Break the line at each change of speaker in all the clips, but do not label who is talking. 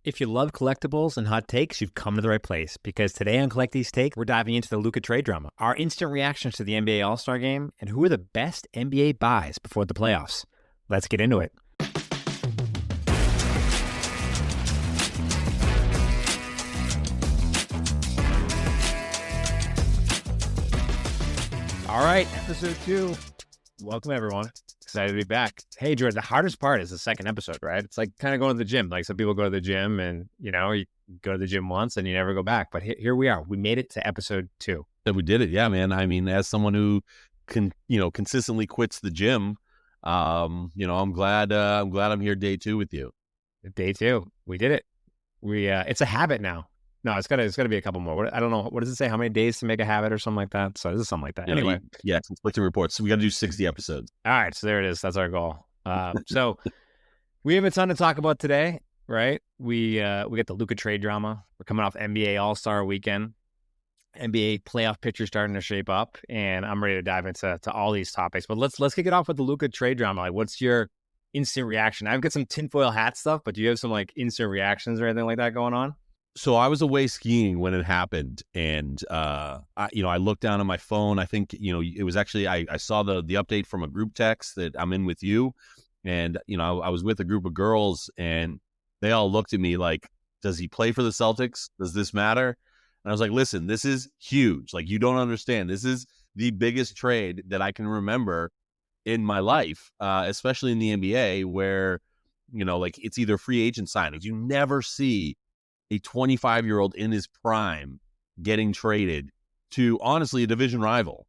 If you love collectibles and hot takes, you've come to the right place, because today on Collecties Take, we're diving into the Luka trade drama, our instant reactions to the NBA All-Star Game, and who are the best NBA buys before the playoffs. Let's get into it. All right, episode 2. Welcome, everyone. Excited to be back. Hey, Jordan, the hardest part is the second episode, right? It's like kind of going to the gym. Like some people go to the gym and, you go to the gym once and you never go back. But here we are. We made it to episode 2.
That we did it. Yeah, man. I mean, as someone who consistently quits the gym, I'm glad I'm here day 2 with you.
Day 2. We did it. It's a habit now. No, it's gotta be a couple more. I don't know. What does it say? How many days to make a habit or something like that? So this is something like that. Anyway.
Yeah, it's conflicting reports. So we got to do 60 episodes.
All right. So there it is. That's our goal. So we have a ton to talk about today, right? We get the Luka trade drama. We're coming off NBA All-Star weekend. NBA playoff picture starting to shape up, and I'm ready to dive into all these topics. But let's kick it off with the Luka trade drama. Like, what's your instant reaction? I've got some tinfoil hat stuff, but do you have some like instant reactions or anything like that going on?
So I was away skiing when it happened, and I looked down at my phone. I think it was actually I saw the update from a group text that I'm in with you, and I was with a group of girls, and they all looked at me like, "Does he play for the Celtics? Does this matter?" And I was like, "Listen, this is huge. Like, you don't understand. This is the biggest trade that I can remember in my life, especially in the NBA, where it's either free agent signings. You never see a 25-year-old in his prime getting traded to, honestly, a division rival.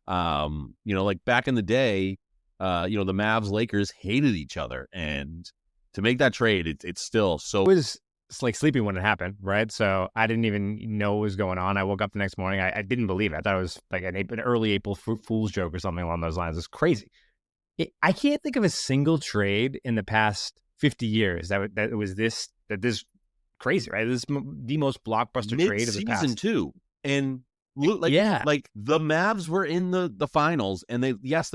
Like back in the day, the Mavs Lakers hated each other, and to make that trade, it's still so.
It was like sleeping when it happened, right? So I didn't even know what was going on. I woke up the next morning. I didn't believe it. I thought it was like an early April Fool's joke or something along those lines. It's crazy. I can't think of a single trade in the past 50 years that was this crazy, right? This is the most blockbuster trade of the past.
Mid-season too. And like the Mavs were in the finals, and they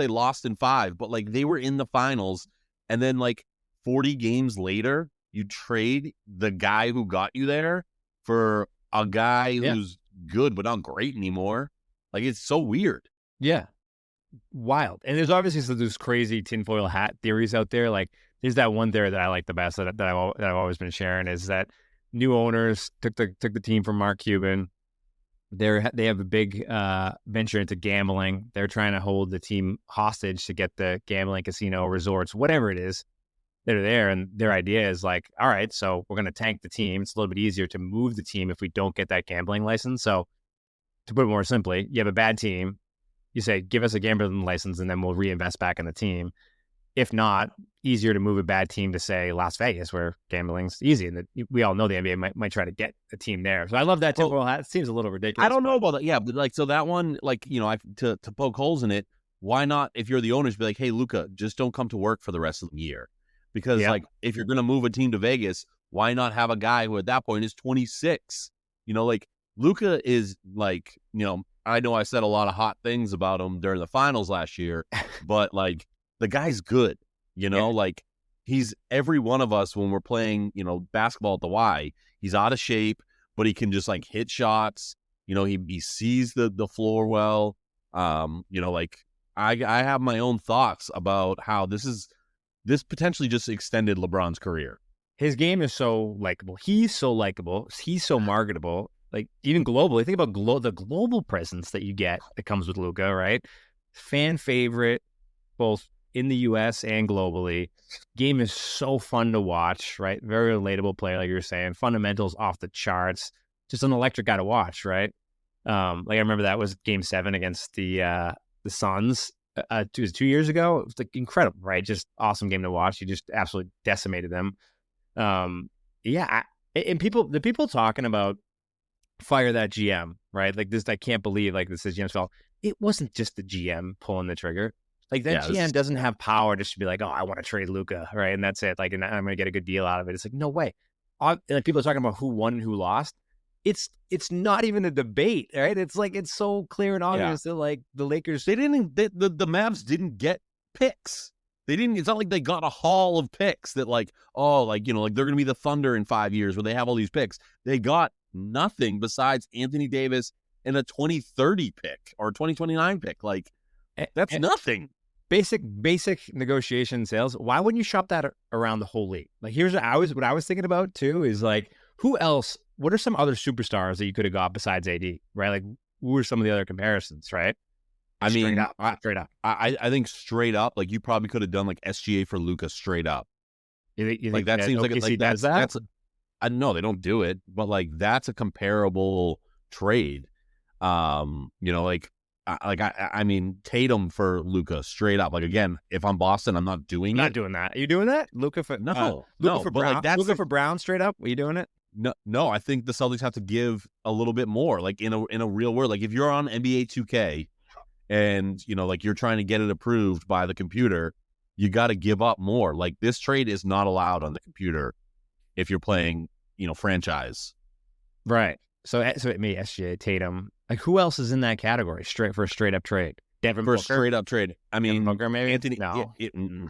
lost in 5, but like they were in the finals, and then like 40 games later, you trade the guy who got you there for a guy who's good but not great anymore. Like, it's so weird.
Yeah. Wild. And there's obviously those crazy tinfoil hat theories out there. Like, there's that one theory that I like the best that I've always been sharing, is that new owners took the team from Mark Cuban. They have a big venture into gambling. They're trying to hold the team hostage to get the gambling casino, resorts, whatever it is that are there. And their idea is like, all right, so we're going to tank the team. It's a little bit easier to move the team if we don't get that gambling license. So to put it more simply, you have a bad team. You say, give us a gambling license, and then we'll reinvest back in the team. If not, easier to move a bad team to, say, Las Vegas, where gambling's easy. And we all know the NBA might try to get a team there. So I love that tinfoil hat. It seems a little ridiculous.
I don't know about that. Yeah, but like, so that one, like, to poke holes in it, why not, if you're the owners, be like, hey, Luka, just don't come to work for the rest of the year. Because like, if you're going to move a team to Vegas, why not have a guy who at that point is 26? Like Luka is like, I know I said a lot of hot things about him during the finals last year, but like, the guy's good, like he's every one of us when we're playing, basketball at the Y. He's out of shape, but he can just like hit shots. He sees the floor well. Like I have my own thoughts about how this potentially just extended LeBron's career.
His game is so likable. He's so likable. He's so marketable. Like, even globally, think about the global presence that you get that comes with Luka, right? Fan favorite, both in the U.S. and globally. Game is so fun to watch, right? Very relatable player, like you were saying. Fundamentals off the charts. Just an electric guy to watch, right? Like, I remember that was Game 7 against the Suns. It was 2 years ago. It was like incredible, right? Just awesome game to watch. He just absolutely decimated them. And the people talking about fire that GM, right? Like this, I can't believe like this is GM's fault. It wasn't just the GM pulling the trigger. Like that GM doesn't have power just to be like, oh, I want to trade Luka, right? And that's it. Like, and I'm going to get a good deal out of it. It's like, no way. Like, people are talking about who won and who lost. It's not even a debate, right? It's like, it's so clear and obvious that like the Lakers,
the Mavs didn't get picks. They didn't. It's not like they got a haul of picks that like, oh, like, you know, like they're going to be the Thunder in 5 years where they have all these picks. They got nothing besides Anthony Davis and a 2030 pick or 2029 pick. Like, that's nothing.
Basic negotiation sales. Why wouldn't you shop that around the whole league? Like, here's what I was thinking about too is like, who else? What are some other superstars that you could have got besides AD? Right? Like, who are some of the other comparisons? Right?
I mean,
straight up.
I think straight up, like you probably could have done like SGA for Luka straight up.
You think
like that seems
OKC
like
does that?
I know they don't do it, but like that's a comparable trade. You know, I mean Tatum for Luka straight up. Like again, if I'm Boston, I'm not doing it.
Not doing that. Are you doing that? Luka for
no,
for
but
Brown.
like that's
Luka for Brown straight up. Are you doing it?
No. I think the Celtics have to give a little bit more. Like in a real world, like if you're on NBA 2K. And, you know, like you're trying to get it approved by the computer, you got to give up more. Like this trade is not allowed on the computer if you're playing, you know, franchise.
Right. So me, SGA, Tatum, like who else is in that category? For a straight up trade. Devin
for
Booker?
A straight up trade. I mean,
Booker maybe?
Anthony.
No,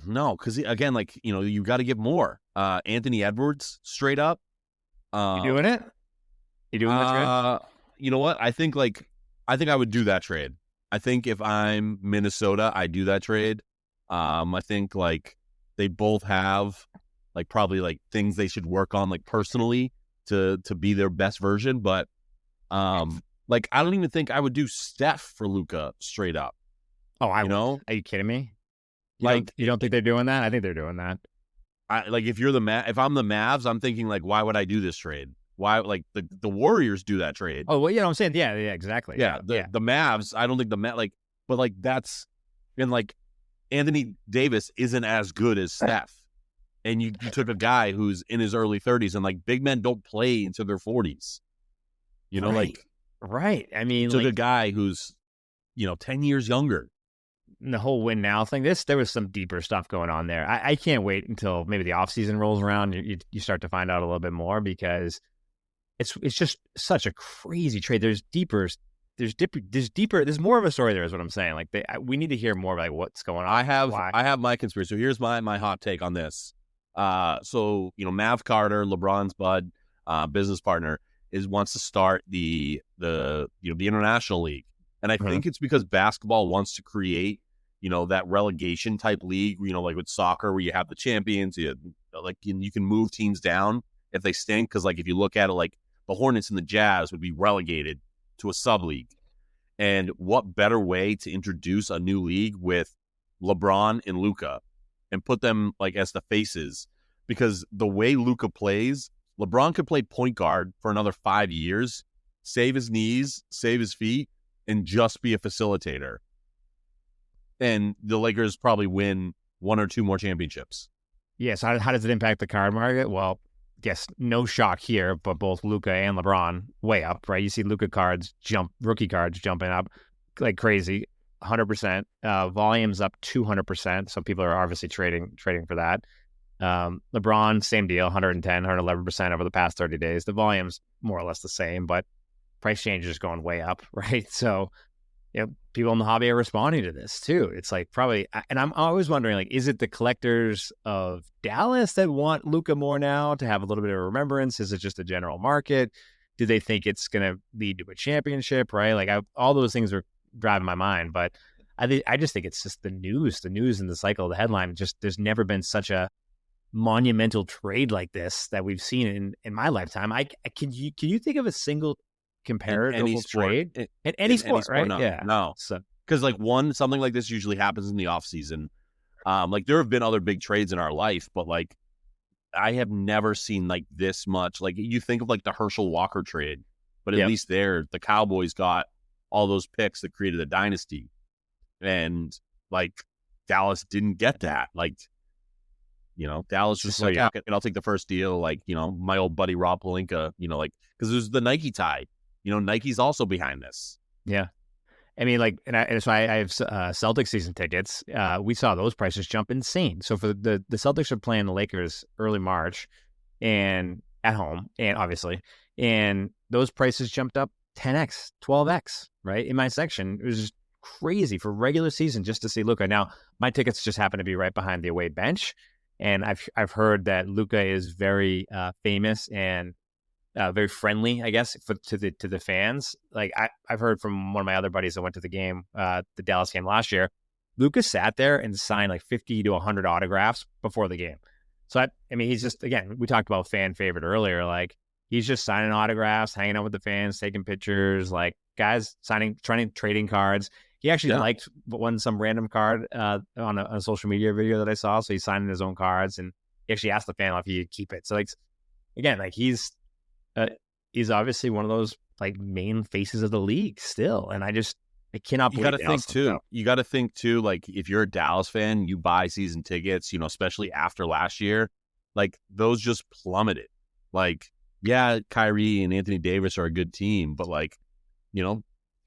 no, because again, like you know, you got to give more. Anthony Edwards straight up.
You doing it? You doing that trade?
You know what? I think I would do that trade. I think if I'm Minnesota, I do that trade. I think like they both have like probably like things they should work on like personally to be their best version. But like I don't even think I would do Steph for Luka straight up.
Oh,
you know?
Are you kidding me? You don't think they're doing that? I think they're doing that.
Like if you're if I'm the Mavs, I'm thinking like, why would I do this trade? Why, like the Warriors do that trade?
Oh, well, you know what I'm saying? Yeah, exactly.
Yeah, the Mavs. I don't think but like that's, and like Anthony Davis isn't as good as Steph, and you took a guy who's in his early 30s, and like big men don't play into their 40s. You know,
right. I mean,
took a guy who's, you know, 10 years younger.
The whole win now thing. There was some deeper stuff going on there. I can't wait until maybe the offseason rolls around. You start to find out a little bit more because. It's just such a crazy trade. There's more of a story there is what I'm saying. Like we need to hear more about like, what's going on.
I have my conspiracy. So here's my hot take on this. So, you know, Mav Carter, LeBron's bud, business partner wants to start the international league. And I think it's because basketball wants to create, you know, that relegation type league, you know, like with soccer where you have the champions, you can move teams down if they stink. Cause like, if you look at it, like, the Hornets and the Jazz would be relegated to a sub-league. And what better way to introduce a new league with LeBron and Luka and put them like as the faces? Because the way Luka plays, LeBron could play point guard for another 5 years, save his knees, save his feet, and just be a facilitator. And the Lakers probably win 1 or 2 more championships.
Yes. How does it impact the card market? Well, yes, no shock here, but both Luka and LeBron way up, right? You see Luka rookie cards jumping up like crazy, 100%. Volume's up 200%. So people are obviously trading for that. LeBron, same deal, 110, 111% over the past 30 days. The volume's more or less the same, but price change is going way up, right? So, you know, people in the hobby are responding to this too. It's like probably, and I'm always wondering, like, is it the collectors of Dallas that want Luka more now to have a little bit of remembrance? Is it just the general market? Do they think it's going to lead to a championship, right? Like all those things are driving my mind, but I just think it's just the news and the cycle, the headline. Just there's never been such a monumental trade like this that we've seen in my lifetime. Can you think of a single comparable trade in any sport, right?
No,
yeah,
no. So because like something like this usually happens in the off season. Like there have been other big trades in our life, but like I have never seen like this much. Like you think of like the Herschel Walker trade, but at least the Cowboys got all those picks that created a dynasty, and like Dallas didn't get that. Like, you know, Dallas was like, and I'll take the first deal. Like, you know, my old buddy Rob Pelinka, you know, like because there's the Nike tie. You know, Nike's also behind this.
Yeah. I mean, like, so I have Celtics season tickets. We saw those prices jump insane. So for the Celtics are playing the Lakers early March and at home, and obviously, and those prices jumped up 10x, 12x, right? In my section, it was just crazy for regular season just to see Luka. Now, My tickets just happen to be right behind the away bench, and I've heard that Luka is very famous and very friendly, I guess, to the fans. Like I've heard from one of my other buddies that went to the game, the Dallas game last year. Lucas sat there and signed like 50 to 100 autographs before the game. So I mean, he's just, again, we talked about fan favorite earlier. Like he's just signing autographs, hanging out with the fans, taking pictures. Like guys trading cards. He actually liked some random card on a social media video that I saw. So he's signing his own cards, and he actually asked the fan if he could keep it. So like, again, like he's obviously one of those like main faces of the league still, and I cannot believe.
You got to think too. Like if you're a Dallas fan, you buy season tickets, especially after last year, like those just plummeted. Like, yeah, Kyrie and Anthony Davis are a good team, but like,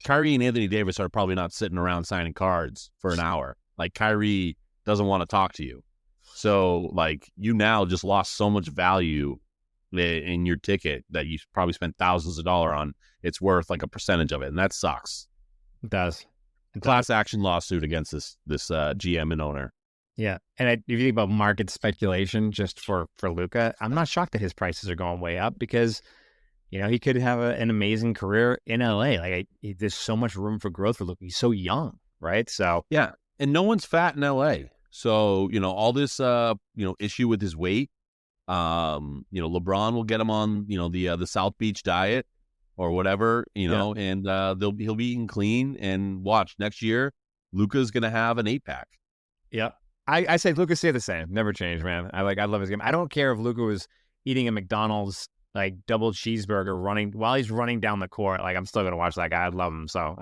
Kyrie and Anthony Davis are probably not sitting around signing cards for an hour. Like Kyrie doesn't want to talk to you, so like you now just lost so much value in your ticket that you probably spent thousands of dollars on. It's worth like a percentage of it, and that sucks.
It does.
Class action lawsuit against this GM and owner.
Yeah, and if you think about market speculation just for Luka, I'm not shocked that his prices are going way up because he could have an amazing career in LA. Like there's so much room for growth for Luka. He's so young, right? So
yeah, and no one's fat in LA. So all this issue with his weight. LeBron will get him on, the South Beach diet or whatever, and he'll be eating clean, and watch next year, Luka's going to have an 8-pack.
Yeah. I say Luka stay the same. Never change, man. I love his game. I don't care if Luka was eating a McDonald's like double cheeseburger while he's running down the court. Like I'm still going to watch that guy. I love him. So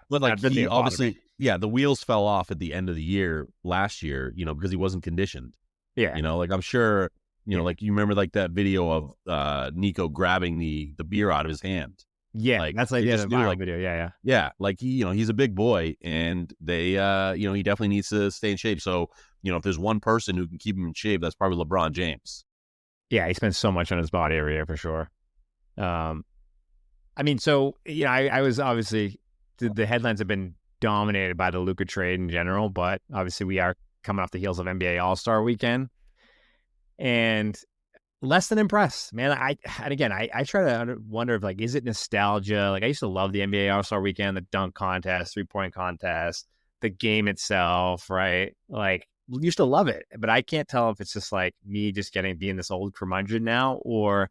but like he obviously, the wheels fell off at the end of the year last year, because he wasn't conditioned.
Yeah.
Like I'm sure, like you remember like that video of Nico grabbing the beer out of his hand.
Yeah,
like,
that's like the viral video. Yeah.
Like he's a big boy, and they, he definitely needs to stay in shape. So if there's one person who can keep him in shape, that's probably LeBron James.
Yeah, he spends so much on his body every year for sure. I mean, so I was obviously the headlines have been dominated by the Luka trade in general, but obviously we are coming off the heels of NBA All-Star Weekend. And less than impressed, man. I try to wonder if like, is it nostalgia? Like I used to love the NBA All-Star Weekend, the dunk contest, 3-point contest, the game itself, right? Like used to love it, but I can't tell if it's just like me just being this old curmudgeon now, or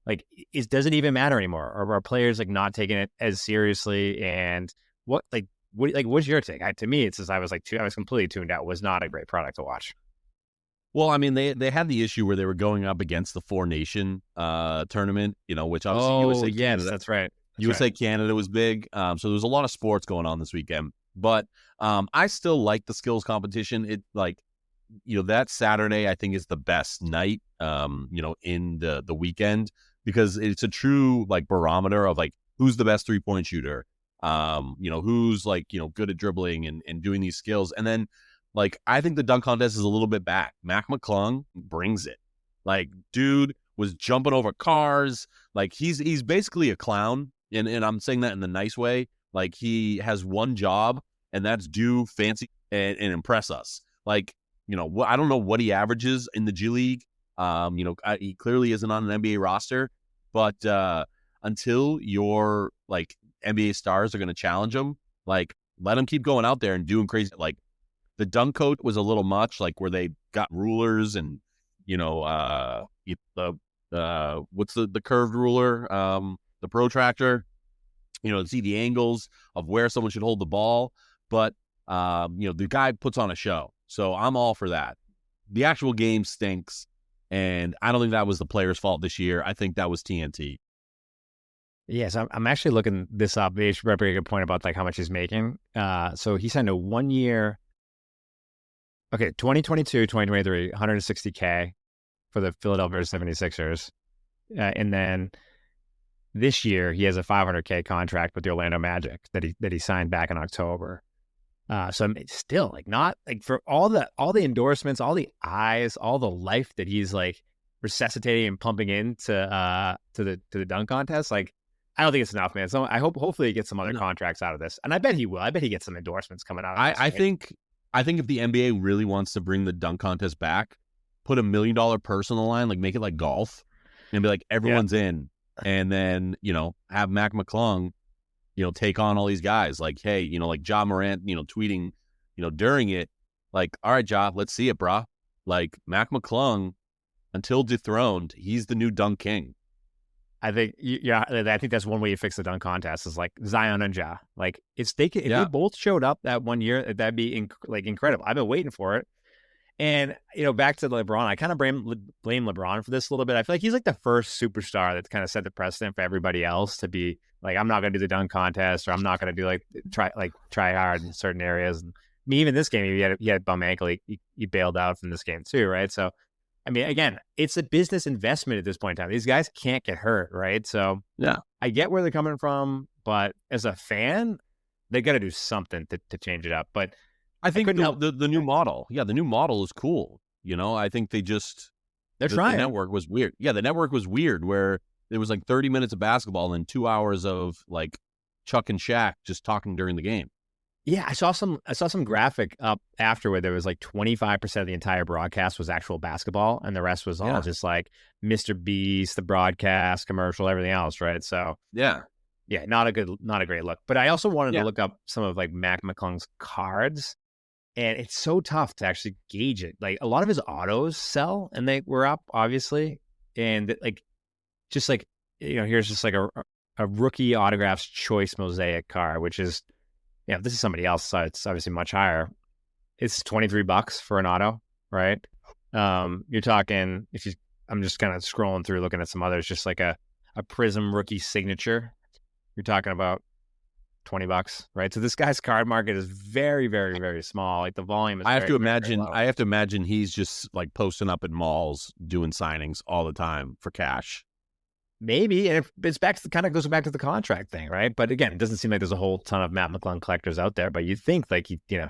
like it doesn't even matter anymore, or are players like not taking it as seriously? And what's your take? To me, it's just I was completely tuned out. It was not a great product to watch.
Well, I mean, they had the issue where they were going up against the Four Nation tournament, which obviously USA Canada.
That's right.
USA Canada was big. So there was a lot of sports going on this weekend. But I still like the skills competition. It that Saturday I think is the best night in the weekend, because it's a true like barometer of like who's the best 3-point shooter, who's like good at dribbling and doing these skills. And then like I think the dunk contest is a little bit back. Mac McClung brings it. Like dude was jumping over cars. Like he's basically a clown, and I'm saying that in the nice way. Like he has one job, and that's do fancy and impress us. Like I don't know what he averages in the G League. He clearly isn't on an NBA roster, but until your like NBA stars are going to challenge him, like let him keep going out there and doing crazy. Like the dunk coat was a little much, like where they got rulers and what's the curved ruler, the protractor, to see the angles of where someone should hold the ball. But the guy puts on a show, so I'm all for that. The actual game stinks, and I don't think that was the players' fault this year. I think that was TNT.
Yes, I'm actually looking this up. You should bring a good point about like how much he's making. So he signed a 1-year. Okay, 2022, 2023, 160K for the Philadelphia 76ers. And then this year he has a 500K contract with the Orlando Magic that he signed back in October. So I'm still like not like for all the endorsements, all the eyes, all the life that he's like resuscitating and pumping into the dunk contest. Like I don't think it's enough, man. So hopefully he gets some other contracts out of this, and I bet he will. I bet he gets some endorsements coming out of this.
I I think if the NBA really wants to bring the dunk contest back, put $1 million purse on the line, like make it like golf, and be like
Yeah.
everyone's in, and then have Mac McClung, take on all these guys. Like, hey, like Ja Morant, tweeting, during it, like, all right, Ja, let's see it, brah. Like Mac McClung, until dethroned, he's the new dunk king.
I think, I think that's one way you fix the dunk contest is like Zion and Ja. Like, if they both showed up that one year, that'd be incredible. I've been waiting for it. And, back to LeBron, I kind of blame LeBron for this a little bit. I feel like he's like the first superstar that's kind of set the precedent for everybody else to be like, I'm not going to do the dunk contest, or I'm not going to do try hard in certain areas. And I mean, even this game, he had a bum ankle. He bailed out from this game too, right? So, I mean, again, it's a business investment at this point in time. These guys can't get hurt, right? So
yeah,
I get where they're coming from, but as a fan, they got to do something to change it up. But
I think the new model, the new model is cool. I think they're trying. The network was weird. Yeah, the network was weird where there was like 30 minutes of basketball and 2 hours of like Chuck and Shaq just talking during the game.
Yeah, I saw some graphic up after where there was like 25% of the entire broadcast was actual basketball, and the rest was all just like Mr. Beast, the broadcast, commercial, everything else, right? So
yeah,
not a great look. But I also wanted to look up some of like Mac McClung's cards, and it's so tough to actually gauge it. Like a lot of his autos sell, and they were up obviously, and like just like here's just like a rookie autographs choice mosaic card, which is. Yeah, if this is somebody else, so it's obviously much higher. It's $23 for an auto, right? You're talking I'm just kind of scrolling through, looking at some others, just like a Prism rookie signature. You're talking about $20, right? So this guy's card market is very, very, very small. Like the volume is.
I have to imagine he's just like posting up at malls doing signings all the time for cash.
Maybe, and it's kind of goes back to the contract thing, right? But again, it doesn't seem like there's a whole ton of Matt McClung collectors out there. But you think like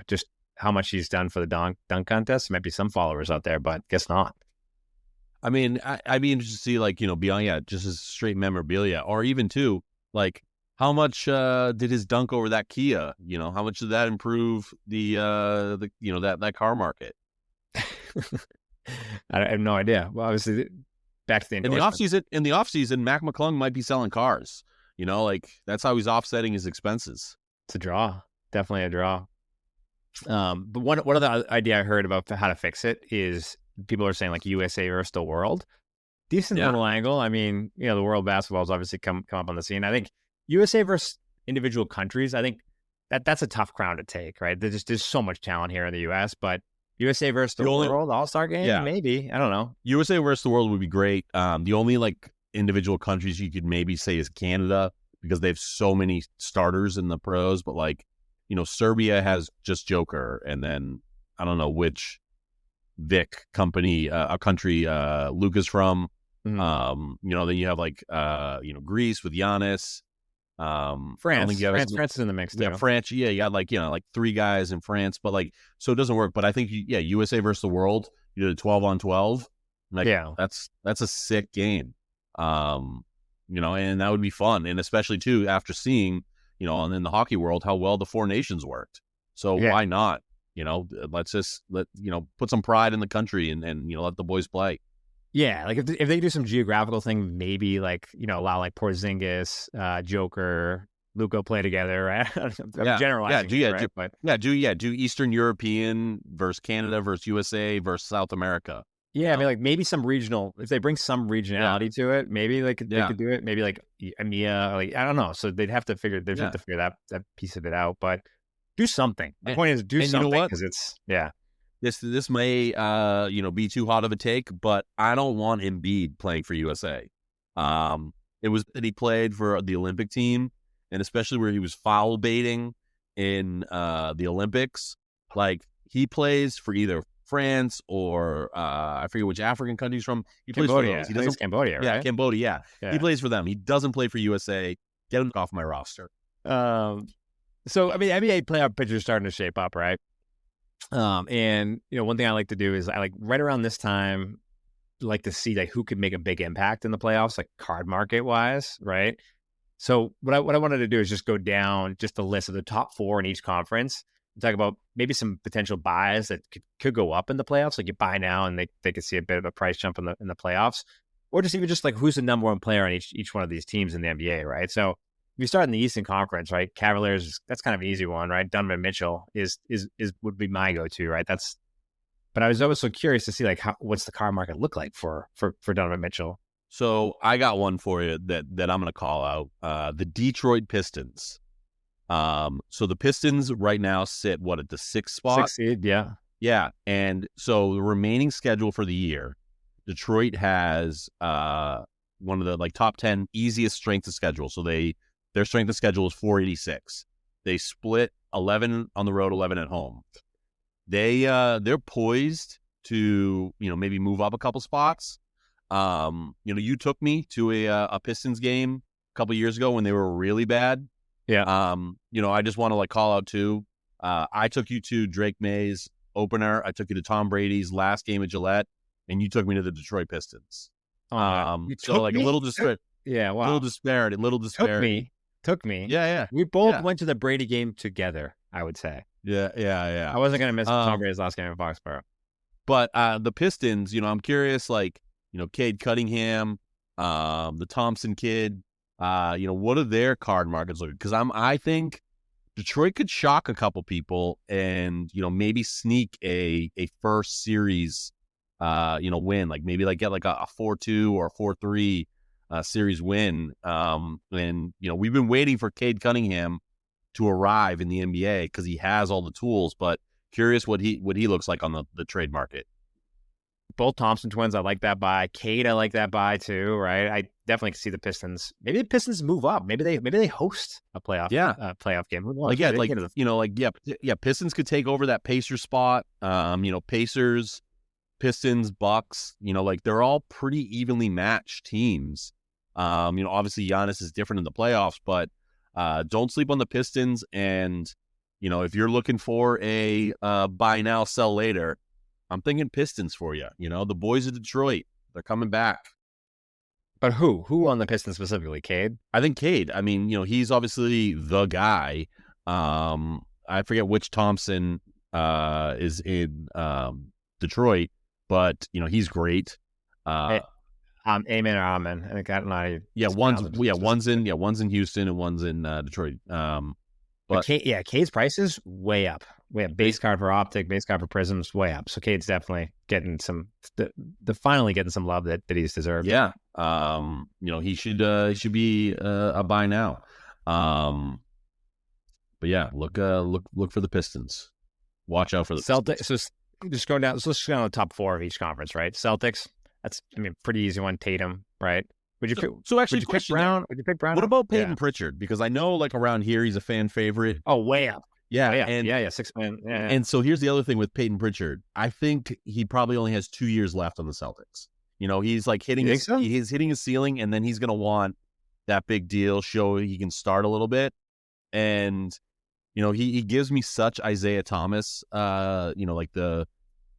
just how much he's done for the dunk contest, might be some followers out there, but guess not.
I mean, I'd be interested to see like beyond just as straight memorabilia, or even too like how much did his dunk over that Kia? How much did that improve the that car market?
I have no idea. Well, obviously. Back to the
in the off season, Mac McClung might be selling cars. Like that's how he's offsetting his expenses.
It's a draw, definitely a draw. But one other idea I heard about how to fix it is people are saying like USA versus the world. Decent little angle. I mean, the world basketball has obviously come up on the scene. I think USA versus individual countries. I think that's a tough crown to take, right? There's so much talent here in the U.S., but. USA versus the world All-Star game? Maybe. I don't know.
USA versus the world would be great. The only like individual countries you could maybe say is Canada because they have so many starters in the pros. But like, Serbia has just Joker, and then I don't know which Vic company, a country Luka's from. Mm-hmm. Then you have like Greece with Giannis.
France is in the mix too.
Yeah, France. Yeah, you got like 3 guys in France, but like so it doesn't work. But I think USA versus the world, you did a 12-on-12. Like that's a sick game. And that would be fun, and especially too after seeing and in the hockey world how well the 4 nations worked. So why not? Let's just put some pride in the country and let the boys play.
Yeah, like if they do some geographical thing, maybe like allow like Porzingis, Joker, Luka play together, right? I'm generalizing.
Do Eastern European versus Canada versus USA versus South America.
Yeah, I mean like maybe some regional. If they bring some regionality to it, maybe they could do it. Maybe like EMEA, like I don't know. So they'd have to figure that piece of it out. But do something. The point is do something because it's
This may be too hot of a take, but I don't want Embiid playing for USA. It was that he played for the Olympic team, and especially where he was foul baiting in the Olympics. Like he plays for either France or I forget which African country he's from. He
Cambodia.
plays for those. He doesn't
Cambodia, right?
Yeah, Cambodia. Yeah. He plays for them. He doesn't play for USA. Get him off my roster.
So I mean, NBA playoff picture is starting to shape up, right? And one thing I like to do is I like right around this time like to see like who could make a big impact in the playoffs, like card market wise, right? So what I wanted to do is just go down just the list of the top 4 in each conference, talk about maybe some potential buys that could go up in the playoffs. Like you buy now and they could see a bit of a price jump in the playoffs, or just even just like who's the number one player on each one of these teams in the NBA, right? So if you start in the Eastern Conference, right? Cavaliers, that's kind of an easy one, right? Donovan Mitchell is would be my go-to, right? But I was always so curious to see like what's the card market look like for Donovan Mitchell.
So I got one for you that I'm going to call out. The Detroit Pistons. So the Pistons right now sit at the 6th spot?
6th seed, yeah.
Yeah. And so the remaining schedule for the year, Detroit has one of the like top 10 easiest strength of schedule. So their strength of schedule is 486. They split 11 on the road, 11 at home. They're poised to, maybe move up a couple spots. You took me to a Pistons game a couple years ago when they were really bad.
Yeah.
I just want to like call out too. I took you to Drake May's opener. I took you to Tom Brady's last game at Gillette, and you took me to the Detroit Pistons. So like a little disparate.
Yeah, wow.
A little disparity.
Took me.
Yeah.
We both went to the Brady game together, I would say.
Yeah.
I wasn't gonna miss Tom Brady's last game in Foxborough.
But the Pistons, I'm curious, like, Cade Cunningham, the Thompson kid, what are their card markets looking? Because I think Detroit could shock a couple people and, maybe sneak a first series, win, like maybe like get like a 4-2 or a 4-3 series win. And, we've been waiting for Cade Cunningham to arrive in the NBA because he has all the tools, but curious what he looks like on the trade market.
Both Thompson twins, I like that buy. Cade, I like that buy too, right? I definitely can see the Pistons. Maybe the Pistons move up. Maybe they host a playoff game.
Pistons could take over that Pacers spot. Pacers, Pistons, Bucks. They're all pretty evenly matched teams. Obviously Giannis is different in the playoffs, but don't sleep on the Pistons. And if you're looking for a buy now, sell later, I'm thinking Pistons for you. The boys of Detroit, they're coming back.
But who on the Pistons specifically? Cade?
I think Cade. I mean, he's obviously the guy. I forget which Thompson is in Detroit, but he's great.
Amen or amen. I think I don't know.
One's in Houston and one's in Detroit.
But Cade's price is way up. We have base card for Optic, base card for Prisms, way up. So Cade's definitely getting finally getting some love that he's deserved.
Yeah. He should be a buy now. But yeah, look for the Pistons. Watch out for the
Celtics. So just going down. So let's just go on the top 4 of each conference, right? Celtics. That's pretty easy one. Tatum, right? Would you pick Brown? Would you pick Brown?
What about Peyton Pritchard? Because I know like around here he's a fan favorite.
Oh, way up.
Yeah,
and 6 man. Yeah.
And so here's the other thing with Peyton Pritchard. I think he probably only has 2 years left on the Celtics. He's like he's hitting his ceiling, and then he's gonna want that big deal, show he can start a little bit. And he gives me such Isaiah Thomas, like the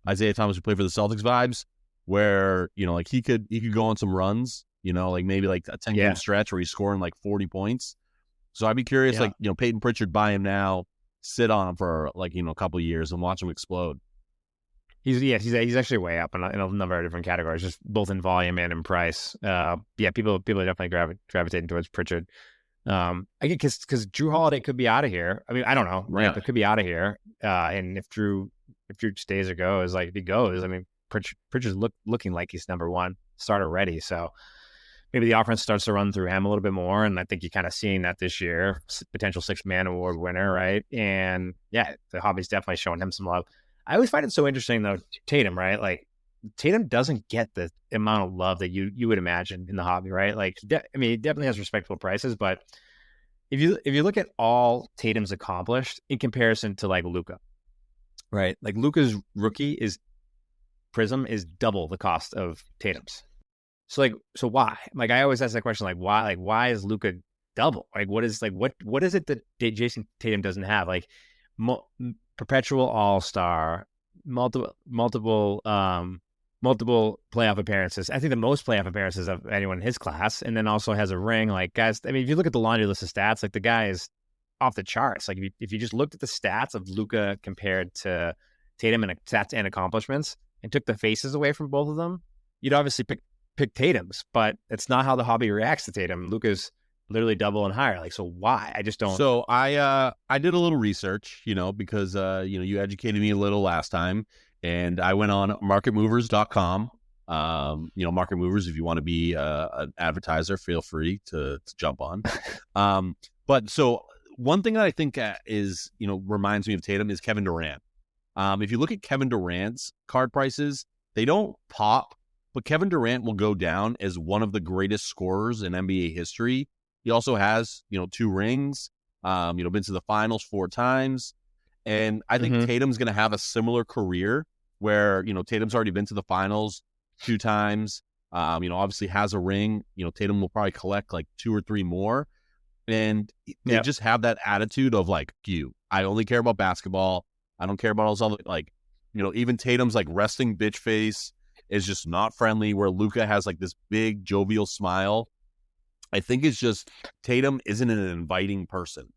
Isaiah Thomas who played for the Celtics vibes, where like he could go on some runs, like maybe like a 10-game stretch where he's scoring like 40 points. So I'd be curious, Peyton Pritchard, buy him now, sit on him for like a couple of years and watch him explode.
He's actually way up in a number of different categories, just both in volume and in price. People are definitely gravitating towards Pritchard. I get because Drew Holiday could be out of here. I mean, I don't know, right? Yeah. But could be out of here. And if Drew stays or goes, like if he goes, I mean, Pritchard's looking like he's number one starter ready. So maybe the offense starts to run through him a little bit more. And I think you're kind of seeing that this year, potential 6-man award winner, right? And yeah, the hobby's definitely showing him some love. I always find it so interesting though, Tatum, right? Like Tatum doesn't get the amount of love that you would imagine in the hobby, right? Like, he definitely has respectable prices, but if you look at all Tatum's accomplished in comparison to like Luka, right? Like Luka's rookie Prism is double the cost of Tatum's. So why? Like I always ask that question, like why is Luka double? Like what is it that Jason Tatum doesn't have? Like perpetual all-star, multiple playoff appearances. I think the most playoff appearances of anyone in his class, and then also has a ring. Like guys, I mean, if you look at the laundry list of stats, like the guy is off the charts. Like if you just looked at the stats of Luka compared to Tatum and stats and accomplishments and took the faces away from both of them, you'd obviously pick Tatum's, but it's not how the hobby reacts to Tatum. Luka's literally double and higher. Like, so why? I just don't.
So I did a little research, because you educated me a little last time, and I went on marketmovers.com. Market movers, if you want to be an advertiser, feel free to jump on. But so one thing that I think is, reminds me of Tatum is Kevin Durant. If you look at Kevin Durant's card prices, they don't pop, but Kevin Durant will go down as one of the greatest scorers in NBA history. He also has, 2 rings, been to the finals 4 times. And I think Tatum's going to have a similar career where, Tatum's already been to the finals 2 times, obviously has a ring. Tatum will probably collect like 2 or 3 more. And they just have that attitude of like, I only care about basketball. I don't care about all those other, like, even Tatum's like resting bitch face is just not friendly, where Luka has like this big jovial smile. I think it's just Tatum isn't an inviting person.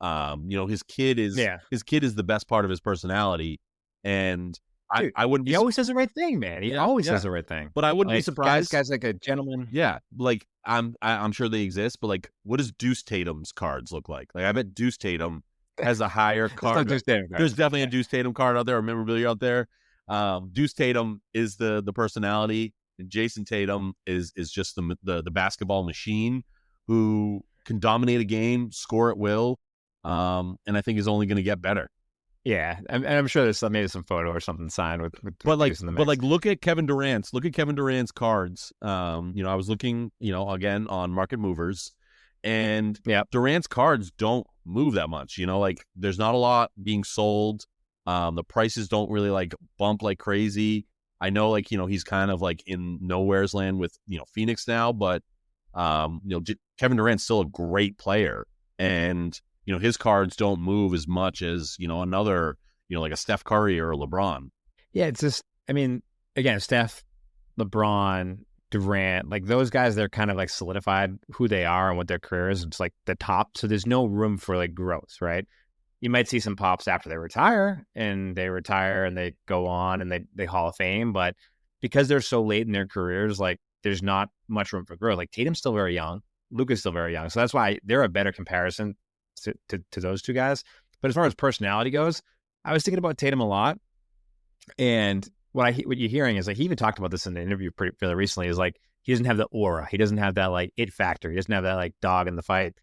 His kid is the best part of his personality. And
Dude,
I wouldn't be,
he always says the right thing, man. He always says the right thing.
But I wouldn't be surprised.
Guy's like a gentleman.
Yeah. Like I'm sure they exist, but like, what does Deuce Tatum's cards look like? Like, I bet Deuce Tatum has a higher card. There's definitely a Deuce Tatum card out there, or memorabilia out there. Deuce Tatum is the personality, and Jason Tatum is just the basketball machine who can dominate a game, score at will, and I think is only going to get better.
Yeah, and I'm sure there's maybe some photo or something signed with
look at Kevin Durant's cards. I was looking, again on Market Movers, and Durant's cards don't move that much. Like, there's not a lot being sold. The prices don't really like bump like crazy. I know, like, he's kind of like in nowhere's land with Phoenix now, but Kevin Durant's still a great player, and his cards don't move as much as, another, like a Steph Curry or a LeBron.
Yeah, it's just, I mean, again, Steph, LeBron, Durant, like those guys, they're kind of like solidified who they are and what their career is. It's like the top. So there's no room for like growth, right? You might see some pops after they retire and they go on and they Hall of Fame. But because they're so late in their careers, like there's not much room for growth. Like Tatum's still very young. Luka's still very young. So that's why they're a better comparison to those two guys. But as far as personality goes, I was thinking about Tatum a lot, and what you're hearing is like, he even talked about this in the interview fairly recently, is like he doesn't have the aura, he doesn't have that like it factor, he doesn't have that like dog in the fight,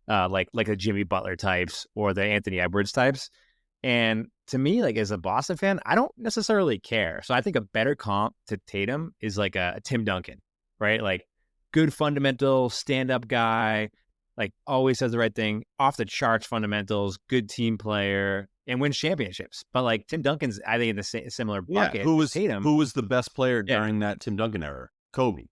like the Jimmy Butler types or the Anthony Edwards types. And to me, like as a Boston fan, I don't necessarily care. So I think a better comp to Tatum is like a Tim Duncan, right? Like good fundamental stand-up guy, like always says the right thing, off the charts fundamentals, good team player, and wins championships. But like Tim Duncan's, I think, in the similar bucket.
Who was
Tatum?
Who was the best player during that Tim Duncan era? Kobe.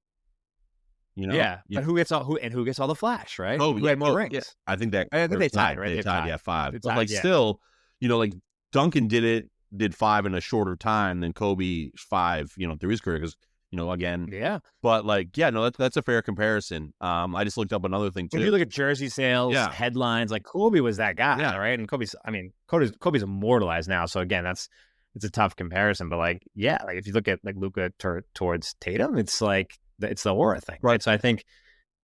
But who gets all the flash, right?
Kobe.
Who had more rings?
Yeah. I think they
tied, right?
They tied, 5.
They
but
tied,
like still, like Duncan did 5 in a shorter time than Kobe 5, through his career, because again.
Yeah.
But like, that's a fair comparison. I just looked up another thing too.
If you look at jersey sales, headlines, like Kobe was that guy, right? And Kobe's immortalized now. So again, it's a tough comparison. But like, like if you look at like Luka towards Tatum, it's like it's the aura thing, right? So I think,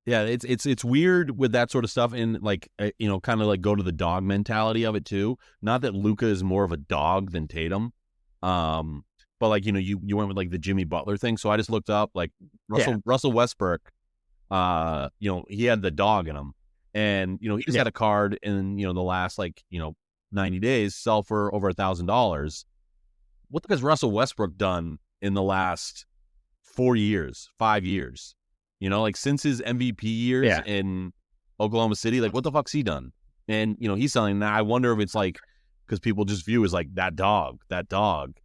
it's weird with that sort of stuff, and like kind of like go to the dog mentality of it too. Not that Luka is more of a dog than Tatum. But like, you went with like the Jimmy Butler thing. So I just looked up like Russell Westbrook, he had the dog in him, and, he just had a card in, the last 90 days sell for over $1,000. What the fuck has Russell Westbrook done in the last 4 years, 5 years? Like since his MVP years in Oklahoma City, like what the fuck's he done? And, he's selling that. I wonder if it's like, because people just view as like that dog,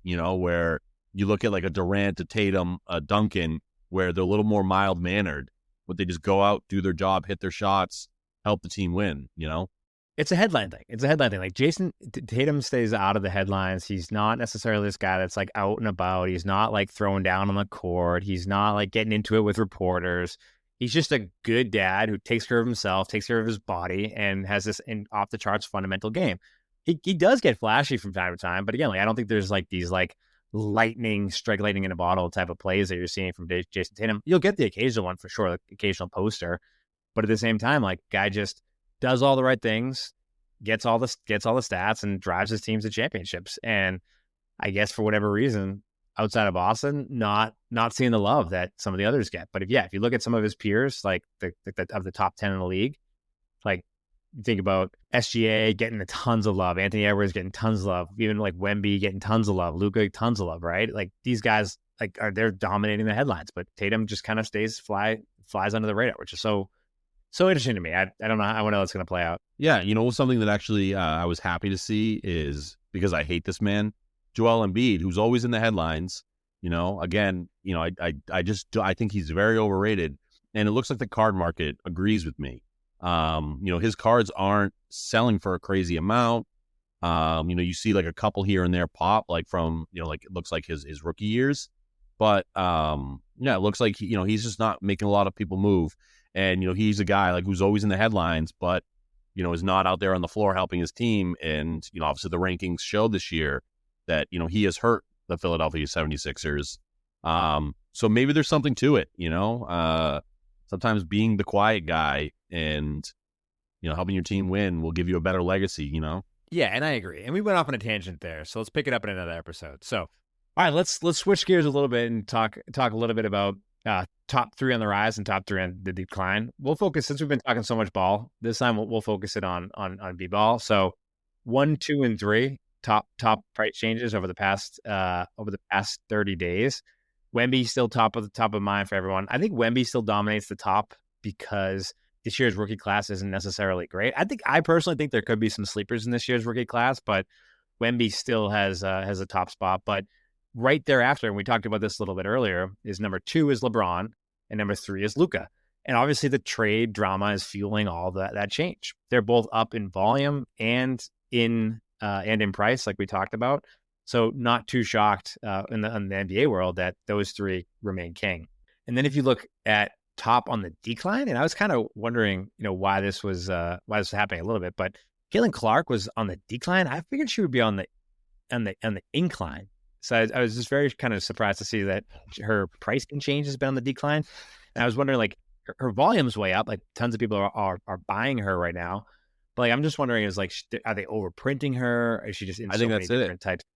where you look at like a Durant, a Tatum, a Duncan, where they're a little more mild-mannered, but they just go out, do their job, hit their shots, help the team win,
It's a headline thing. Like Jason Tatum stays out of the headlines. He's not necessarily this guy that's like out and about. He's not like throwing down on the court. He's not like getting into it with reporters. He's just a good dad who takes care of himself, takes care of his body, and has this off the charts fundamental game. He does get flashy from time to time, but again, like I don't think there's like these like strike lightning in a bottle type of plays that you're seeing from Jason Tatum. You'll get the occasional one for sure, like occasional poster, but at the same time, like guy just does all the right things, gets all the stats, and drives his teams to championships. And I guess for whatever reason, outside of Boston, not seeing the love that some of the others get. But if you look at some of his peers, like the of the top 10 in the league, like you think about SGA getting tons of love, Anthony Edwards getting tons of love, even like Wemby getting tons of love, Luka tons of love, right? Like these guys they're dominating the headlines, but Tatum just kind of flies under the radar, which is so interesting to me. I don't know how it's going to play out.
Yeah, something that actually I was happy to see is, because I hate this man, Joel Embiid, who's always in the headlines. Again, I think he's very overrated, and it looks like the card market agrees with me. His cards aren't selling for a crazy amount. You see like a couple here and there pop, like from, like it looks like his rookie years, but it looks like he's just not making a lot of people move. And he's a guy like who's always in the headlines, but is not out there on the floor helping his team. And obviously the rankings show this year that he has hurt the Philadelphia 76ers. So maybe there's something to it. Sometimes being the quiet guy and helping your team win will give you a better legacy.
Yeah, and I agree. And we went off on a tangent there, so let's pick it up in another episode. So, all right, let's switch gears a little bit and talk a little bit about top three on the rise and top three on the decline. We'll focus, since we've been talking so much ball this time. We'll focus it on B-ball. So 1, 2, and 3 top price changes over the past 30 days. Wemby still top of mind for everyone. I think Wemby still dominates the top because this year's rookie class isn't necessarily great. I personally think there could be some sleepers in this year's rookie class, but Wemby still has a top spot. But right thereafter, and we talked about this a little bit earlier, is number 2 is LeBron and number 3 is Luka. And obviously the trade drama is fueling all that change. They're both up in volume and in price, like we talked about. So not too shocked in the NBA world that those 3 remain king. And then if you look at top on the decline, and I was kind of wondering, why this was happening a little bit, but Caitlin Clark was on the decline. I figured she would be on the incline. So I was just very kind of surprised to see that her pricing change has been on the decline. And I was wondering, like, her volume's way up. Like, tons of people are buying her right now. But like, I'm just wondering, are they overprinting her? Is she just in so many different types of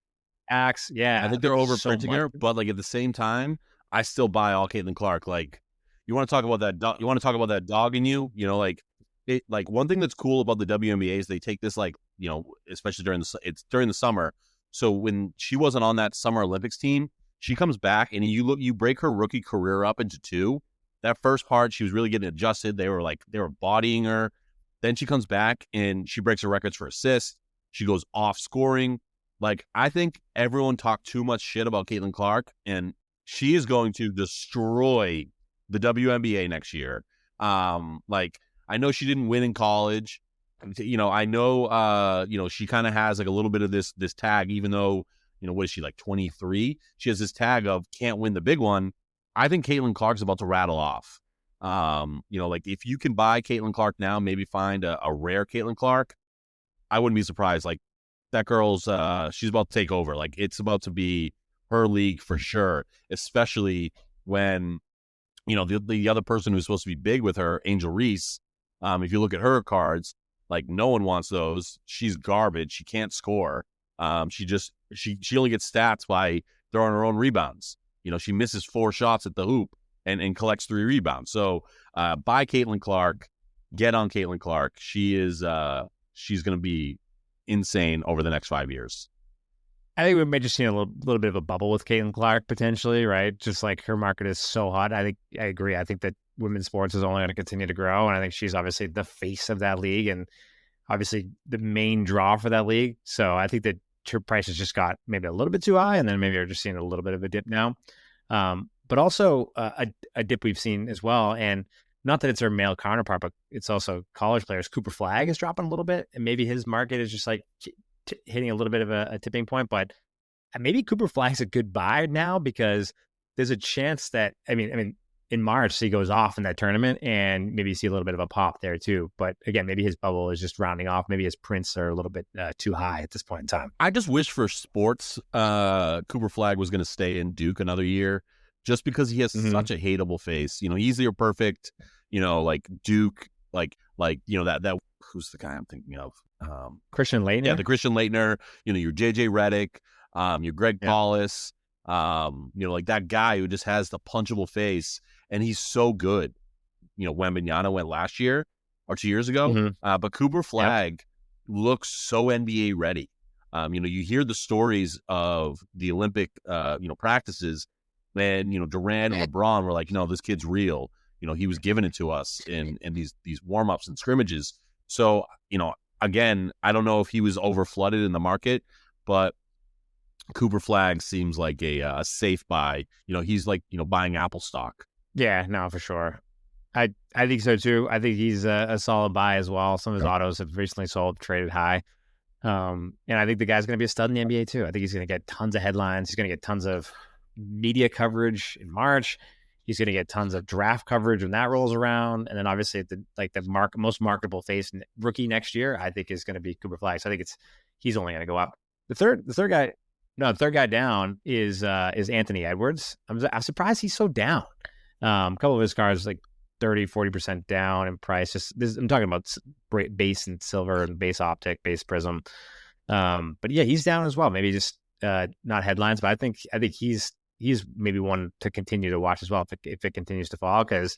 acts? Yeah,
I think they're overprinting her. But like at the same time, I still buy all Caitlin Clark. Like, you want to talk about that? You want to talk about that dog in you? Like it. Like one thing that's cool about the WNBA is they take this, like, especially during the summer. So when she wasn't on that Summer Olympics team, she comes back and you break her rookie career up into 2. That first part, she was really getting adjusted. They were bodying her. Then she comes back and she breaks her records for assists. She goes off scoring. Like, I think everyone talked too much shit about Caitlin Clark, and she is going to destroy the WNBA next year. Like, I know she didn't win in college. I know, she kind of has like a little bit of this tag, even though, what is she, like 23? She has this tag of can't win the big one. I think Caitlin Clark's about to rattle off. Like if you can buy Caitlin Clark now, maybe find a rare Caitlin Clark, I wouldn't be surprised. Like that girl's, she's about to take over. Like it's about to be her league for sure, especially when, the other person who's supposed to be big with her, Angel Reese, if you look at her cards, like no one wants those. She's garbage. She can't score. She only gets stats by throwing her own rebounds. She misses 4 shots at the hoop and collects 3 rebounds. So buy Caitlin Clark, get on Caitlin Clark. She's going to be insane over the next 5 years.
I think we may just see a little bit of a bubble with Caitlin Clark potentially, right? Just like her market is so hot. I agree. I think that women's sports is only going to continue to grow, and I think she's obviously the face of that league and obviously the main draw for that league. So I think that her prices just got maybe a little bit too high, and then maybe we're just seeing a little bit of a dip now. But also a dip we've seen as well, and not that it's her male counterpart, but it's also college players. Cooper Flagg is dropping a little bit, and maybe his market is just like hitting a little bit of a tipping point. But maybe Cooper Flagg's a good buy now because there's a chance that, I mean, in March he goes off in that tournament, and maybe you see a little bit of a pop there too. But again, maybe his bubble is just rounding off. Maybe his prints are a little bit too high at this point in time.
I just wish for sports, Cooper Flagg was going to stay in Duke another year, just because he has such a hateable face. He's your perfect, like Duke, like that who's the guy I'm thinking of?
Christian Laettner.
Yeah, the Christian Laettner. Your JJ Redick, your Greg Paulus. Like that guy who just has the punchable face, and he's so good. Wembanyama went last year or 2 years ago, but Cooper Flagg looks so NBA ready. You hear the stories of the Olympic, practices, and Durant and LeBron were like, no, this kid's real. He was giving it to us in these warm ups and scrimmages. So, again, I don't know if he was over flooded in the market, but Cooper Flagg seems like a safe buy. He's like, buying Apple stock.
Yeah, no, for sure. I think so too. I think he's a solid buy as well. Some of his autos have recently sold, traded high. And I think the guy's going to be a stud in the NBA too. I think he's going to get tons of headlines. He's going to get tons of media coverage in March. He's going to get tons of draft coverage when that rolls around. And then obviously the most marketable face rookie next year, I think is going to be Cooper Flagg. So I think he's only going to go up. The third guy down is Anthony Edwards. I'm surprised he's so down. A couple of his cards like 30-40% down in price. I'm talking about base and silver and base optic, base prism. But yeah, he's down as well. Maybe just not headlines, but I think he's maybe one to continue to watch as well if it continues to fall, because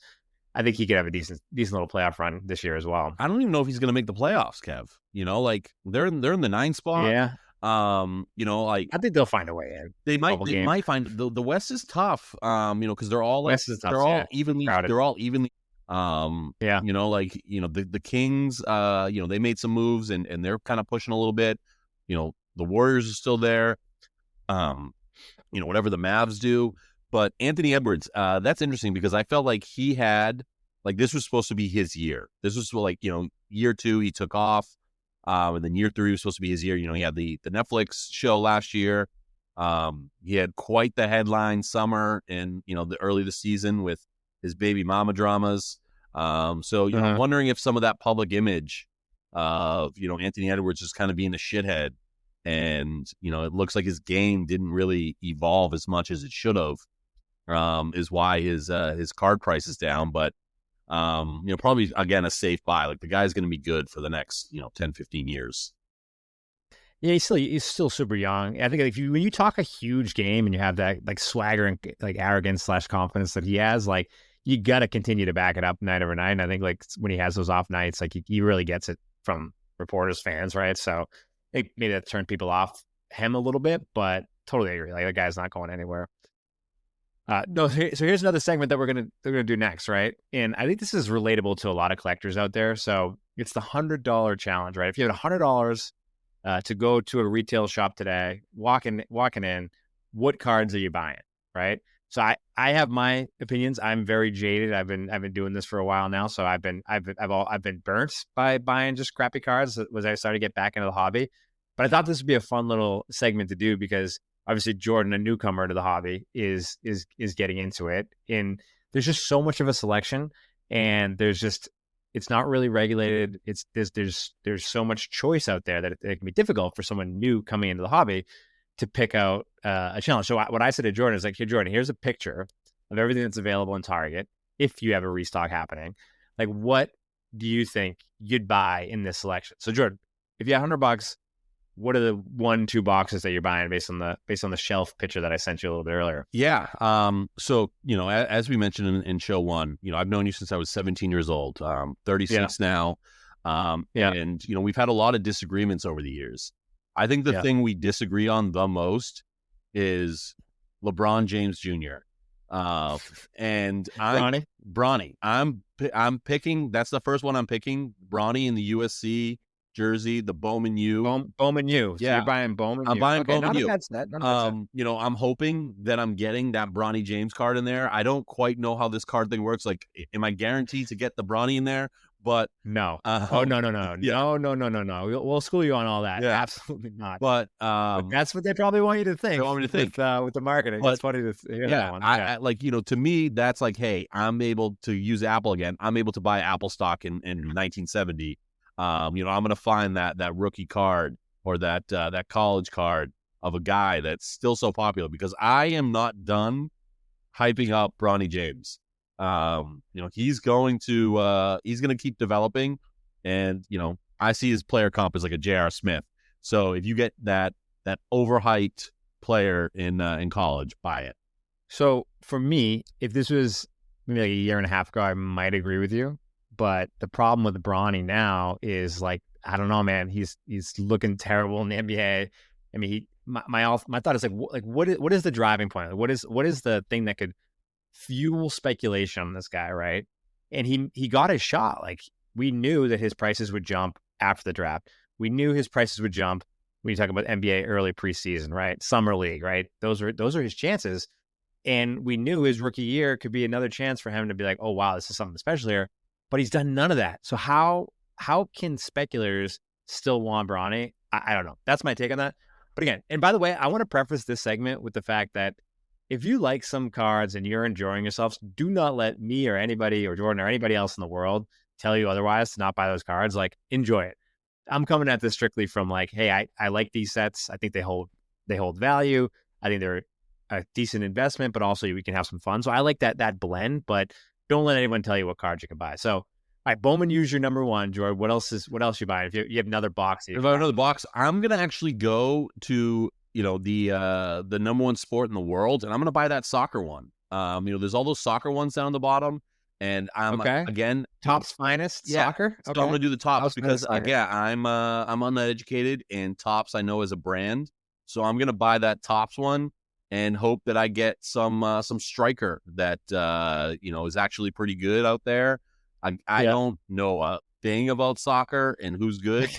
I think he could have a decent little playoff run this year as well.
I don't even know if he's going to make the playoffs, Kev. Like they're in the 9 spot.
Yeah.
Like
I think they'll find a way in.
They might find the West is tough. Because they're all evenly.
Crowded.
They're all evenly. The Kings. They made some moves and they're kind of pushing a little bit. The Warriors are still there. Whatever the Mavs do, but Anthony Edwards. That's interesting because I felt like he had this was supposed to be his year. This was year 2 he took off. And then year 3 was supposed to be his year. He had the Netflix show last year. He had quite the headline summer in, the early of the season with his baby mama dramas. I'm wondering if some of that public image of, Anthony Edwards just kind of being a shithead, and, it looks like his game didn't really evolve as much as it should have, is why his card price is down. But probably, again, a safe buy. Like the guy's going to be good for the next, 10, 15 years.
Yeah, he's still super young. I think when you talk a huge game and you have that swagger and arrogance / confidence that he has, you got to continue to back it up night over night. And I think when he has those off nights, he really gets it from reporters, fans, right? So I think maybe that turned people off him a little bit, but totally agree. The guy's not going anywhere. So here's another segment that we're gonna do next, right? And I think this is relatable to a lot of collectors out there. So it's the $100 challenge, right? If you have $100 to go to a retail shop today, walking in, what cards are you buying, right? So I have my opinions. I'm very jaded. I've been doing this for a while now, so I've been burnt by buying just crappy cards as I started to get back into the hobby. But I thought this would be a fun little segment to do because obviously Jordan, a newcomer to the hobby, is getting into it, and there's just so much of a selection, and it's not really regulated. There's so much choice out there that it can be difficult for someone new coming into the hobby to pick out a challenge. So what I said to Jordan is hey, Jordan, here's a picture of everything that's available in Target if you have a restock happening. What do you think you'd buy in this selection? So Jordan, if you have $100, what are the 1-2 boxes that you're buying based on the shelf picture that I sent you a little bit earlier?
Yeah. So, as we mentioned in show 1, I've known you since I was 17 years old, 36 now. And, we've had a lot of disagreements over the years. I think the thing we disagree on the most is LeBron James Jr. And Bronny. I'm picking, that's the first one I'm picking, Bronny in the USC jersey, the Bowman U.
Bowman U. So
yeah.
You're buying Bowman U.
I'm buying Bowman U.
I'm
hoping that I'm getting that Bronny James card in there. I don't quite know how this card thing works. Am I guaranteed to get the Bronny in there? But
No. Oh, no, no, no.
yeah,
No, no, no, no, no. We'll school you on all that.
yeah.
Absolutely not.
But
But that's what they probably want you to
they
think
want me to think.
with the marketing. It's
But
funny to hear that
yeah,
one. Yeah.
I like, to me, that's like, hey, I'm able to use Apple again. I'm able to buy Apple stock in 1970. I'm going to find that rookie card or that college card of a guy that's still so popular, because I am not done hyping up Bronny James. He's going to keep developing, and I see his player comp as like a J.R. Smith. So if you get that overhyped player in college, buy it.
So for me, if this was maybe like a year and a half ago, I might agree with you. But the problem with Bronny now is like, I don't know, man. He's looking terrible in the NBA. I mean, my thought is like what is the driving point? Like, what is the thing that could fuel speculation on this guy, right? And he got his shot. Like, we knew that his prices would jump after the draft. We knew his prices would jump when you talk about NBA early preseason, right? Summer league, right? Those are his chances. And we knew his rookie year could be another chance for him to be like, oh wow, this is something special here. But he's done none of that. So how can speculators still want Bronny? I don't know. That's my take on that. But again, and by the way, I want to preface this segment with the fact that if you like some cards and you're enjoying yourselves, do not let me or anybody or Jordan or anybody else in the world tell you otherwise to not buy those cards. Like, enjoy it. I'm coming at this strictly from like, hey, I like these sets. I think they hold value. I think they're a decent investment, but also we can have some fun. So I like that blend, but don't let anyone tell you what cards you can buy. So, all right, Bowman, use your number one, Jordan. What else you buying? If you have another box,
If I have another box, I'm gonna actually go to the number one sport in the world, and I'm gonna buy that soccer one. There's all those soccer ones down the bottom, and I'm again
Topps Finest soccer.
So I'm gonna do the Topps because again, I'm uneducated, and Topps I know as a brand, so I'm gonna buy that Topps one and hope that I get some striker that is actually pretty good out there. I don't know a thing about soccer and who's good,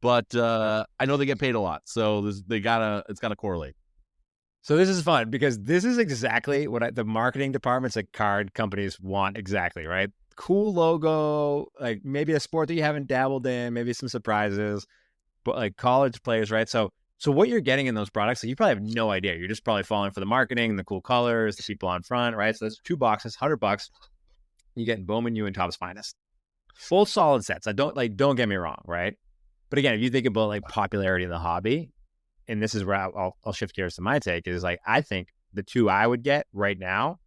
but I know they get paid a lot, so it's gotta correlate.
So this is fun because this is exactly what the marketing departments at card companies want exactly, right? Cool logo, like maybe a sport that you haven't dabbled in, maybe some surprises, but like college players, right? So what you're getting in those products, like, you probably have no idea. You're just probably falling for the marketing, the cool colors, the people on front, right? So that's 2 boxes, $100. You get Bowman U and Topps Finest. Both solid sets. Don't get me wrong, right? But again, if you think about like popularity in the hobby, and this is where I'll shift gears to my take, is like, I think the 2 I would get right now,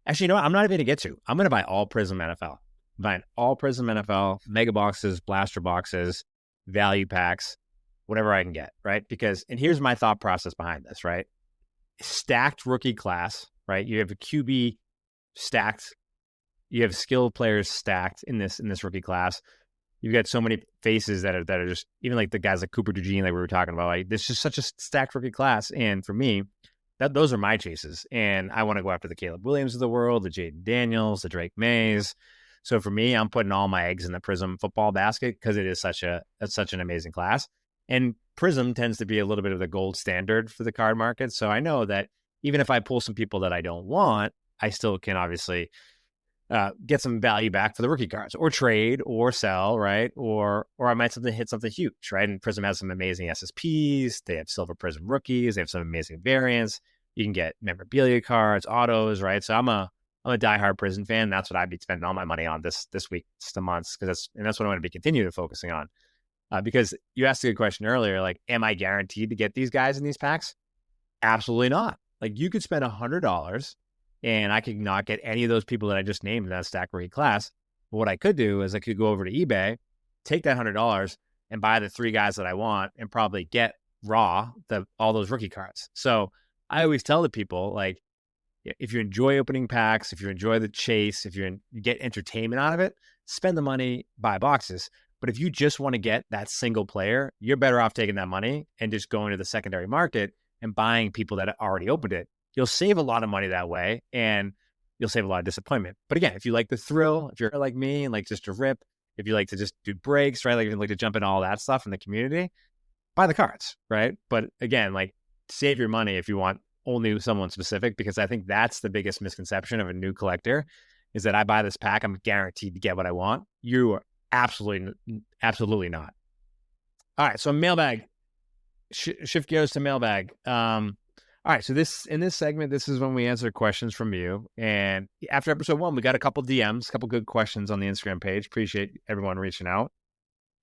actually, you know what? I'm not even going to get to. I'm going to buy all Prism NFL. I'm buying all Prism NFL, mega boxes, blaster boxes, value packs, whatever I can get, right? Because, and here's my thought process behind this, right? Stacked rookie class, right? You have a QB stacked. You have skilled players stacked in this rookie class. You've got so many faces that are just, even like the guys like Cooper DeJean, like we were talking about. Like, this is such a stacked rookie class, and for me, those are my chases. And I want to go after the Caleb Williams of the world, the Jaden Daniels, the Drake Mays. So for me, I'm putting all my eggs in the Prism football basket because it's such an amazing class. And Prism tends to be a little bit of the gold standard for the card market. So I know that even if I pull some people that I don't want, I still can obviously get some value back for the rookie cards, or trade, or sell, right? Or I might hit something huge, right? And Prism has some amazing SSPs. They have Silver Prism rookies. They have some amazing variants. You can get memorabilia cards, autos, right? So I'm a diehard Prism fan. That's what I'd be spending all my money on this week, the months, because that's what I'm going to be continuing focusing on. Because you asked a good question earlier, like, am I guaranteed to get these guys in these packs? Absolutely not. Like, you could spend $100 and I could not get any of those people that I just named in that stack rookie class. But what I could do is I could go over to eBay, take that $100 and buy the 3 guys that I want, and probably get raw all those rookie cards. So I always tell the people, like, if you enjoy opening packs, if you enjoy the chase, if you get entertainment out of it, spend the money, buy boxes. But if you just want to get that single player, you're better off taking that money and just going to the secondary market and buying people that already opened it. You'll save a lot of money that way, and you'll save a lot of disappointment. But again, if you like the thrill, if you're like me and like just to rip, if you like to just do breaks, right? Like, if you like to jump into all that stuff in the community, buy the cards, right? But again, like, save your money if you want only someone specific, because I think that's the biggest misconception of a new collector, is that I buy this pack, I'm guaranteed to get what I want. You Absolutely not. All right, so mailbag. Shift gears to mailbag. All right, so in this segment, this is when we answer questions from you. And after episode 1, we got a couple DMs, a couple good questions on the Instagram page. Appreciate everyone reaching out.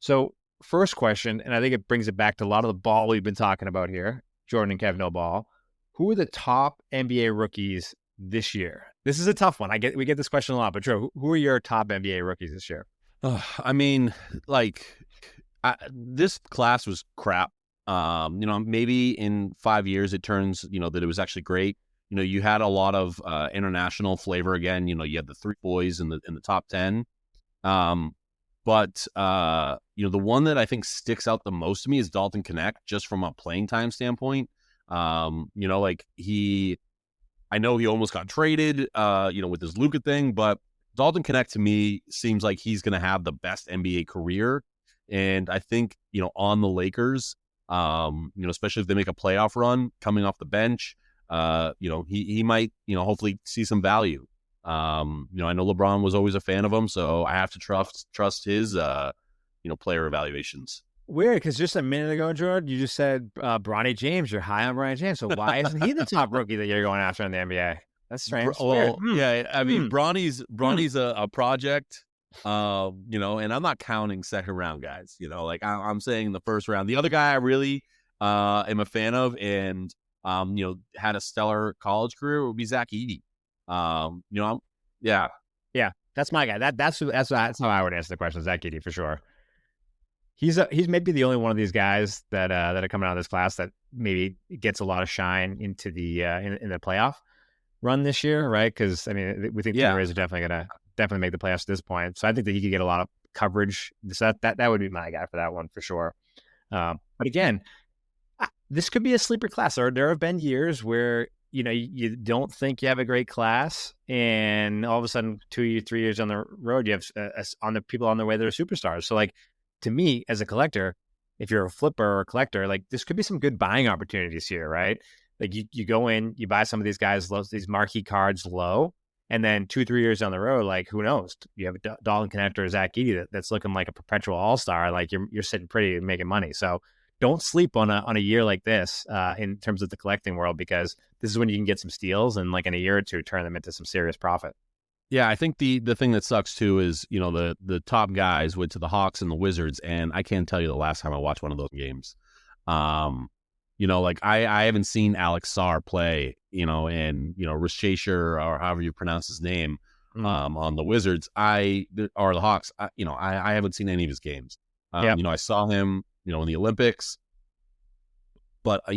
So first question, and I think it brings it back to a lot of the ball we've been talking about here. Jordan and Kev, no ball. Who are the top NBA rookies this year? This is a tough one. We get this question a lot, but Joe, who are your top NBA rookies this year?
I mean, like, this class was crap. Maybe in 5 years it turns, that it was actually great. You had a lot of international flavor again. You had the 3 boys in the top 10. But the one that I think sticks out the most to me is Dalton Knecht, just from a playing time standpoint. I know he almost got traded, with his Luka thing, but Dalton Knecht to me seems like he's going to have the best NBA career. And I think, on the Lakers, especially if they make a playoff run coming off the bench, he might, hopefully see some value. I know LeBron was always a fan of him, so I have to trust his, player evaluations.
Weird, because just a minute ago, Jordan, you just said Bronny James. You're high on Bronny James. So why isn't he the top rookie that you're going after in the NBA? That's strange.
Well, yeah, I mean, Bronny's a project, and I'm not counting second round guys. I'm saying the first round. The other guy I really am a fan of, and had a stellar college career would be Zach Edey.
Yeah, that's my guy. That's how I would answer the question. Zach Edey for sure. He's maybe the only one of these guys that are coming out of this class that maybe gets a lot of shine into the in the playoff run this year, right? Because I mean, we think the Rays are definitely gonna make the playoffs at this point. So I think that he could get a lot of coverage. So that would be my guy for that one for sure. But again, this could be a sleeper class. There have been years where you don't think you have a great class, and all of a sudden 2 or 3 years on the road, you have on the people on their way that are superstars. So like, to me, as a collector, if you're a flipper or a collector, like this could be some good buying opportunities here, right? Like you go in, you buy some of these guys, these marquee cards low, and then 2 or 3 years down the road, like who knows? You have a Dalton Knecht or Zach Edey that's looking like a perpetual all-star. Like you're sitting pretty and making money. So don't sleep on a year like this in terms of the collecting world, because this is when you can get some steals and like in a year or two turn them into some serious profit.
Yeah, I think the thing that sucks too is, the top guys went to the Hawks and the Wizards, and I can't tell you the last time I watched one of those games. Like I haven't seen Alex Sarr play, and Rishasher, or however you pronounce his name, on the Wizards, or the Hawks. I haven't seen any of his games. I saw him, in the Olympics, but I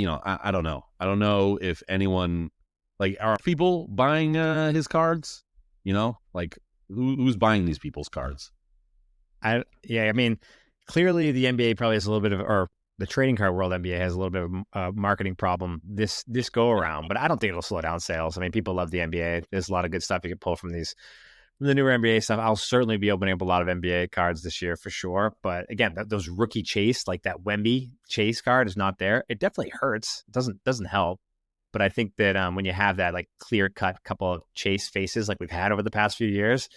don't know. I don't know if anyone, like, are people buying his cards? Like who's buying these people's cards?
I mean, clearly the NBA probably has a little bit of, or the trading card world NBA has a little bit of a marketing problem this go around, but I don't think it'll slow down sales. I mean, people love the NBA. There's a lot of good stuff you can pull from the newer NBA stuff. I'll certainly be opening up a lot of NBA cards this year for sure. But again, those rookie chase, like that Wemby chase card is not there. It definitely hurts. It doesn't help. But I think that when you have that like clear-cut couple of chase faces like we've had over the past few years,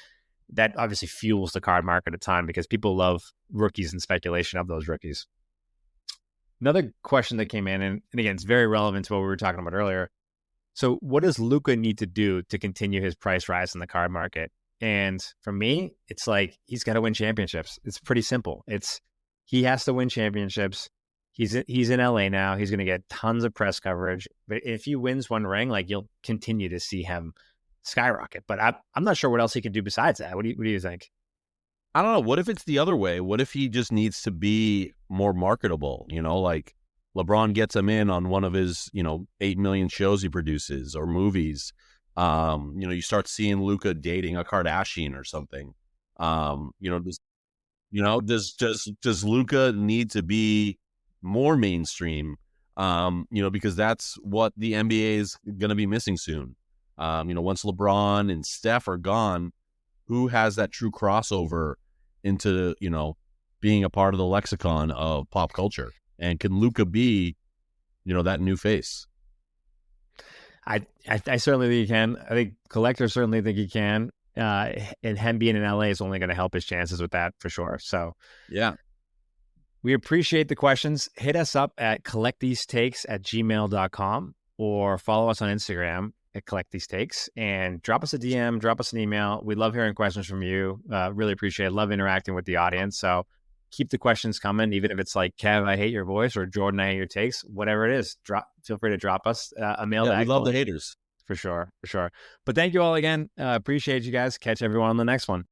that obviously fuels the card market a ton because people love rookies and speculation of those rookies. Another question that came in, and again, it's very relevant to what we were talking about earlier. So what does Luka need to do to continue his price rise in the card market? And for me, it's like he's got to win championships. It's pretty simple. He has to win championships. He's in LA now. He's going to get tons of press coverage. But if he wins one ring, like you'll continue to see him skyrocket. But I'm not sure what else he can do besides that. What do you think?
I don't know. What if it's the other way? What if he just needs to be more marketable? Like LeBron gets him in on one of his 8 million shows he produces or movies. You start seeing Luka dating a Kardashian or something. Does Luka need to be more mainstream, because that's what the NBA is going to be missing soon. Once LeBron and Steph are gone, who has that true crossover into, being a part of the lexicon of pop culture? And can Luka be, that new face?
I certainly think he can. I think collectors certainly think he can. and him being in LA is only going to help his chances with that for sure. So
Yeah.
we appreciate the questions. Hit us up at collectthesetakes@gmail.com or follow us on Instagram at Collect These Takes and drop us a DM, drop us an email. We love hearing questions from you. Really appreciate it. Love interacting with the audience. So keep the questions coming, even if it's like, Kev, I hate your voice, or Jordan, I hate your takes, whatever it is. Feel free to drop us a
Yeah, we
mailbag.
love the haters.
For sure. But thank you all again. Appreciate you guys. Catch everyone on the next one.